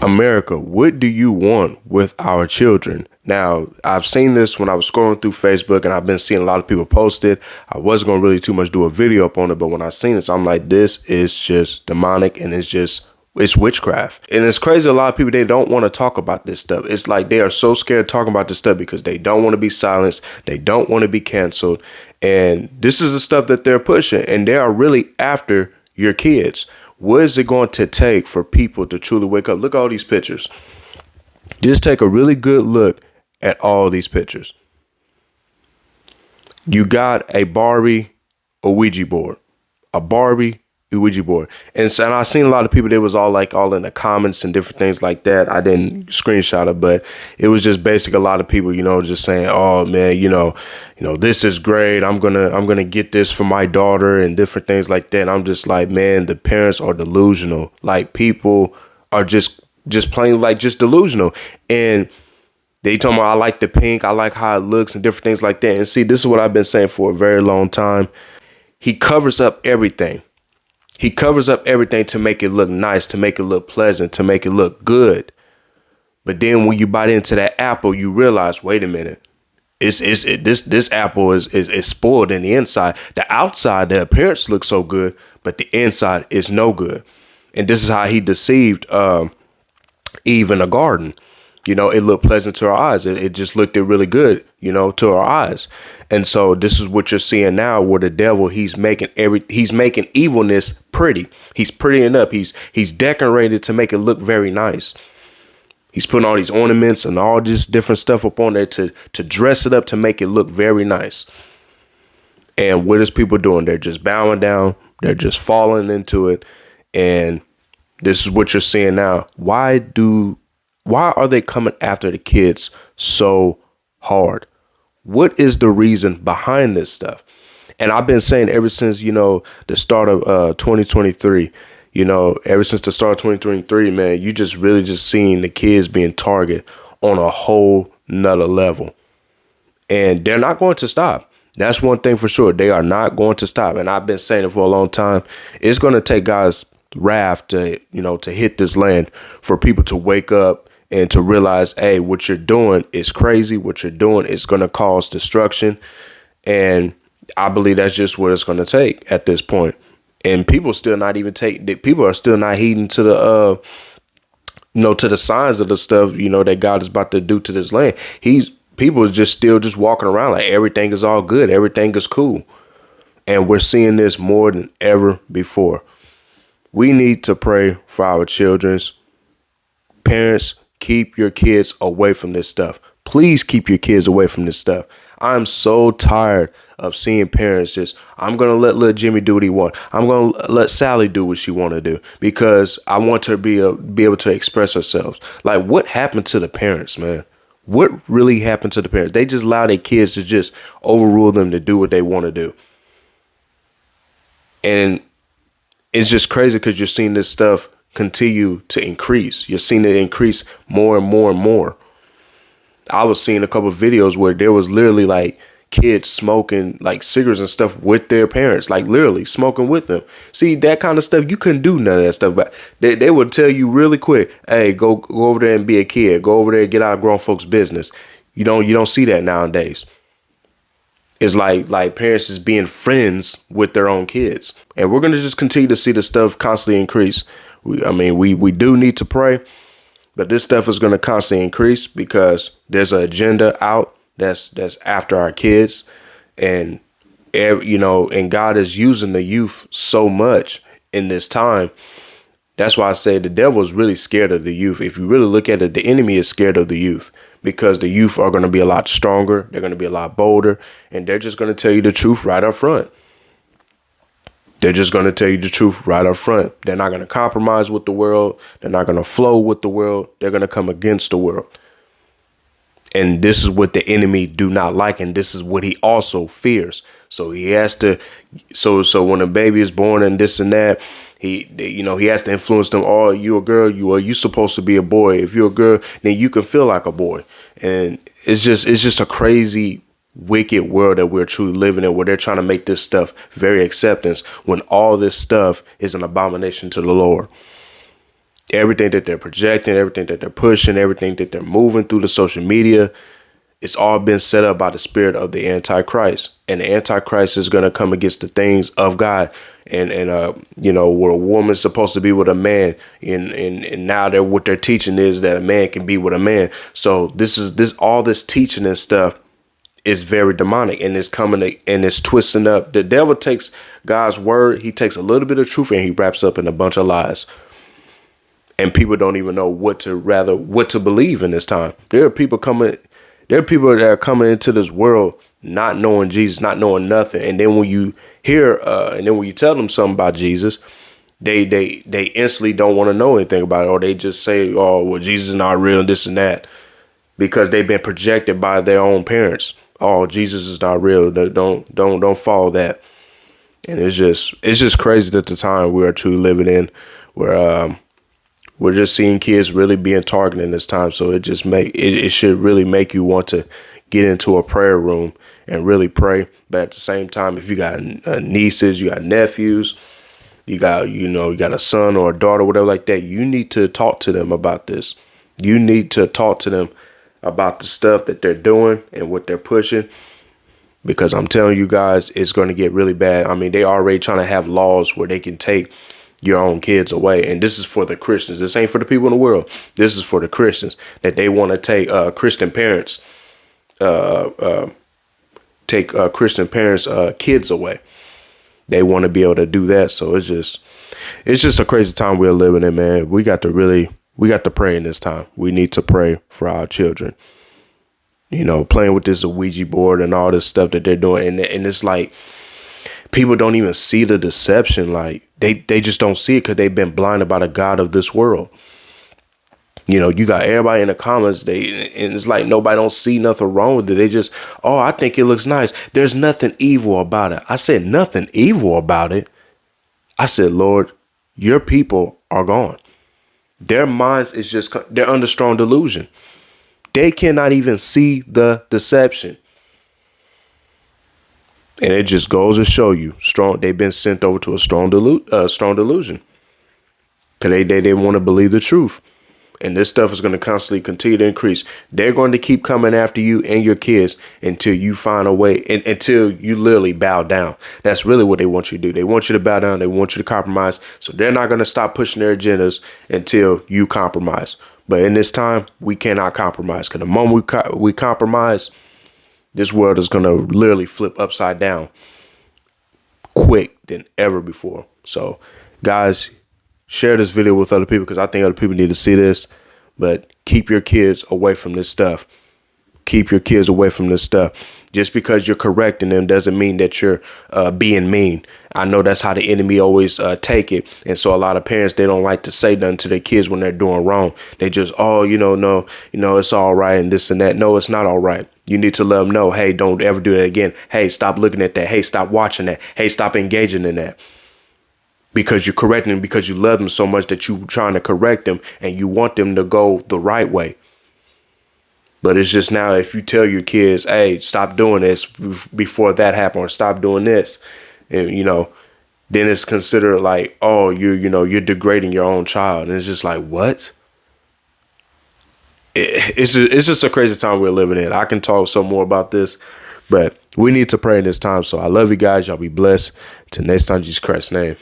America, what do you want with our children? Now, I've seen this when I was scrolling through Facebook, and I've been seeing a lot of people post it. I wasn't going to really too much do a video up on it, but when I seen this, I'm like, this is just demonic, and it's witchcraft. And it's crazy. A lot of people, they don't want to talk about this stuff. It's like they are so scared of talking about this stuff because they don't want to be silenced. They don't want to be canceled. And this is the stuff that they're pushing, and they are really after your kids. What is it going to take for people to truly wake up? Look at all these pictures. Just take a really good look at all these pictures. You got a Barbie, a Ouija board, a Barbie, a Ouija board. And I seen a lot of people, they was all in the comments and different things like that. I didn't screenshot it, but it was just basic. A lot of people, just saying, oh man, this is great. I'm going to get this for my daughter and different things like that. And I'm just like, man, the parents are delusional. Like, people are just plain just delusional. And they talking about, I like the pink, I like how it looks and different things like that. And see, this is what I've been saying for a very long time. He covers up everything. He covers up everything to make it look nice, to make it look pleasant, to make it look good. But then when you bite into that apple, you realize, wait a minute, this apple is spoiled in the inside. The outside, the appearance looks so good, but the inside is no good. And this is how he deceived Eve in the garden. It looked pleasant to our eyes. It just looked really good, to our eyes. And so this is what you're seeing now, where the devil, he's making evilness pretty. He's prettying up. He's decorated to make it look very nice. He's putting all these ornaments and all this different stuff up on there to dress it up, to make it look very nice. And what is people doing? They're just bowing down. They're just falling into it. And this is what you're seeing now. Why are they coming after the kids so hard? What is the reason behind this stuff? And I've been saying ever since, the start of 2023, ever since the start of 2023, man, you just really just seeing the kids being targeted on a whole nother level. And they're not going to stop. That's one thing for sure. They are not going to stop. And I've been saying it for a long time. It's going to take God's wrath to hit this land for people to wake up and to realize, hey, what you're doing is crazy. What you're doing is going to cause destruction. And I believe that's just what it's going to take at this point. And people are still not heeding to the, to the signs of the stuff, that God is about to do to this land. People is just still just walking around like everything is all good. Everything is cool. And we're seeing this more than ever before. We need to pray for our children's parents. Keep your kids away from this stuff. Please keep your kids away from this stuff. I'm so tired of seeing parents just, I'm going to let little Jimmy do what he wants. I'm going to let Sally do what she want to do because I want her to be able to express herself. Like, what happened to the parents, man? What really happened to the parents? They just allow their kids to just overrule them to do what they want to do. And it's just crazy because you're seeing this stuff continue to increase. You're seeing it increase more and more and more. I was seeing a couple of videos where there was literally like kids smoking like cigarettes and stuff with their parents, like literally smoking with them. See, that kind of stuff, you couldn't do none of that stuff, but they would tell you really quick, hey, go over there and be a kid. Go over there and get out of grown folks' business. You don't see that nowadays. It's like parents is being friends with their own kids. And we're going to just continue to see the stuff constantly increase. We do need to pray, but this stuff is going to constantly increase because there's an agenda out that's after our kids. And, and God is using the youth so much in this time. That's why I say the devil is really scared of the youth. If you really look at it, the enemy is scared of the youth because the youth are going to be a lot stronger. They're going to be a lot bolder, and they're just going to tell you the truth right up front. They're just going to tell you the truth right up front. They're not going to compromise with the world. They're not going to flow with the world. They're going to come against the world. And this is what the enemy do not like. And this is what he also fears. So he has to. So when a baby is born and this and that, he has to influence them. Oh, you a girl? You supposed to be a boy. If you're a girl, then you can feel like a boy. And it's just a crazy, wicked world that we're truly living in, where they're trying to make this stuff very acceptance when all this stuff is an abomination to the Lord. Everything that they're projecting, everything that they're pushing, everything that they're moving through the social media, it's all been set up by the spirit of the Antichrist. And the Antichrist is going to come against the things of God. And where a woman's supposed to be with a man. And now what they're teaching is that a man can be with a man. So all this teaching and stuff is very demonic, and it's coming and it's twisting up. The devil takes God's word. He takes a little bit of truth and he wraps up in a bunch of lies. And people don't even know what to believe in this time. There are people that are coming into this world not knowing Jesus, not knowing nothing. And then when you tell them something about Jesus, they instantly don't want to know anything about it, or they just say, "Oh, well, Jesus is not real," and this and that, because they've been projected by their own parents. "Oh, Jesus is not real. Don't follow that." And it's just crazy that the time we are truly living in, where we're just seeing kids really being targeted in this time. So it should really make you want to get into a prayer room and really pray. But at the same time, if you got nieces, you got nephews, you got a son or a daughter, whatever like that, you need to talk to them about this. You need to talk to them about the stuff that they're doing and what they're pushing. Because I'm telling you guys, it's going to get really bad. I mean, they already trying to have laws where they can take your own kids away. And this is for the Christians. This ain't for the people in the world. This is for the Christians, that they want to take Christian parents, kids away. They want to be able to do that. So it's just a crazy time we're living in, man. We got to pray in this time. We need to pray for our children. Playing with this Ouija board and all this stuff that they're doing. And it's like, people don't even see the deception. Like they just don't see it because they've been blinded by the God of this world. You got everybody in the comments, and it's like nobody don't see nothing wrong with it. They just, "Oh, I think it looks nice. There's nothing evil about it." I said, nothing evil about it. I said, Lord, your people are gone. Their minds they're under strong delusion. They cannot even see the deception. And it just goes to show you, they've been sent over to a strong delusion. Because they didn't want to believe the truth. And this stuff is going to constantly continue to increase. They're going to keep coming after you and your kids until you find a way, and until you literally bow down. That's really what they want you to do. They want you to bow down. They want you to compromise. So they're not going to stop pushing their agendas until you compromise. But in this time, we cannot compromise. Because the moment we compromise, this world is going to literally flip upside down quick than ever before. So, guys, share this video with other people, because I think other people need to see this. But keep your kids away from this stuff. Keep your kids away from this stuff. Just because you're correcting them doesn't mean that you're being mean. I know that's how the enemy always take it. And so a lot of parents, they don't like to say nothing to their kids when they're doing wrong. They just, no, it's all right and this and that. No, it's not all right. You need to let them know, hey, don't ever do that again. Hey, stop looking at that. Hey, stop watching that. Hey, stop engaging in that. Because you're correcting them, because you love them so much that you're trying to correct them and you want them to go the right way. But it's just now, if you tell your kids, hey, stop doing this before that happened, or stop doing this, and, then it's considered like, oh, you're degrading your own child. And it's just like, what? It's just a crazy time we're living in. I can talk some more about this, but we need to pray in this time. So I love you guys. Y'all be blessed. Till next time, Jesus Christ's name.